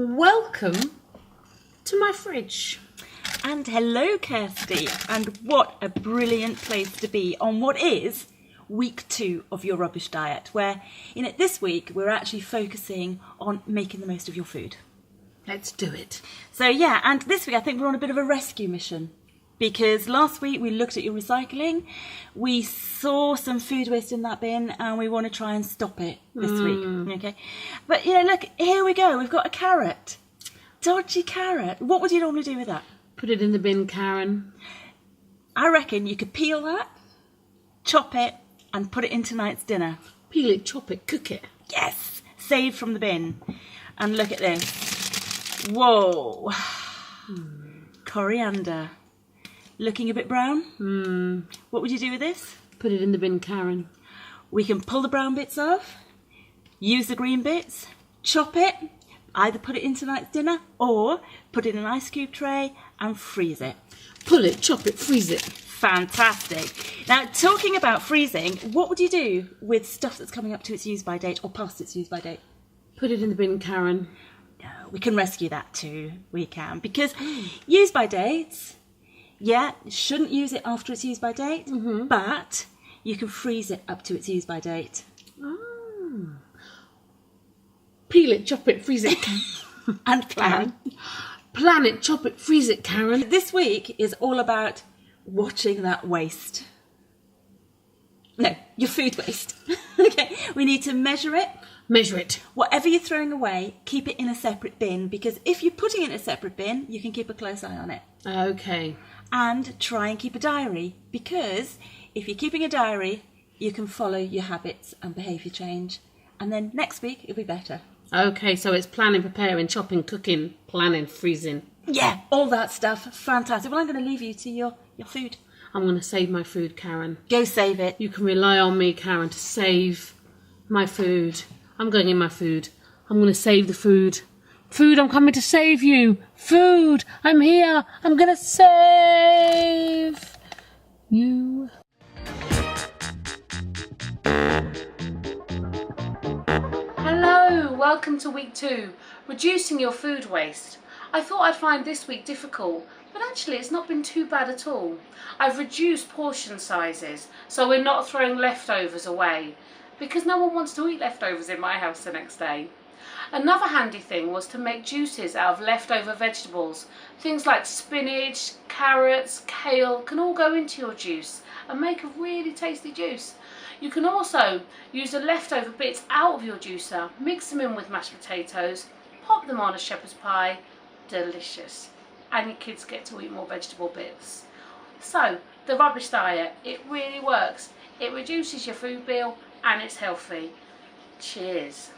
Welcome to my fridge. And hello, Kirsty. And what a brilliant place to be on what is week 2 of your rubbish diet, where this week we're actually focusing on making the most of your food. Let's do it. So yeah, and this week I think we're on a bit of a rescue mission, because last week we looked at your recycling, we saw some food waste in that bin, and we want to try and stop it this week. Okay, but look, here we go. We've got a carrot, dodgy carrot. What would you normally do with that? Put it in the bin, Karen. I reckon you could peel that, chop it, and put it in tonight's dinner. Peel it, chop it, cook it. Yes, saved from the bin. And look at this. Whoa. Coriander. Looking a bit brown? What would you do with this? Put it in the bin, Karen. We can pull the brown bits off, use the green bits, chop it, either put it in tonight's dinner or put it in an ice cube tray and freeze it. Pull it, chop it, freeze it. Fantastic. Now, talking about freezing, what would you do with stuff that's coming up to its use-by date or past its use-by date? Put it in the bin, Karen. No, we can rescue that too. We can. Because use-by dates, yeah, you shouldn't use it after its use-by date, but you can freeze it up to its use-by date. Oh. Peel it, chop it, freeze it. And plan. Plan it, chop it, freeze it, Karen. This week is all about watching that waste. No, your food waste. Okay, we need to measure it. Measure it. Whatever you're throwing away, keep it in a separate bin, because if you're putting it in a separate bin, you can keep a close eye on it. Okay. And try and keep a diary, because if you're keeping a diary, you can follow your habits and behaviour change. And then next week, it'll be better. Okay, so it's planning, preparing, chopping, cooking, planning, freezing. Yeah, all that stuff. Fantastic. Well, I'm going to leave you to your food. I'm going to save my food, Karen. Go save it. You can rely on me, Karen, to save my food. I'm going in my food. I'm going to save the food. Food, I'm coming to save you. Food, I'm here. I'm going to save you. Hello, welcome to week 2, reducing your food waste. I thought I'd find this week difficult, but actually it's not been too bad at all. I've reduced portion sizes, so we're not throwing leftovers away, because no one wants to eat leftovers in my house the next day. Another handy thing was to make juices out of leftover vegetables. Things like spinach, carrots, kale can all go into your juice and make a really tasty juice. You can also use the leftover bits out of your juicer, mix them in with mashed potatoes, pop them on a shepherd's pie. Delicious. And your kids get to eat more vegetable bits. So, the rubbish diet, it really works. It reduces your food bill and it's healthy. Cheers.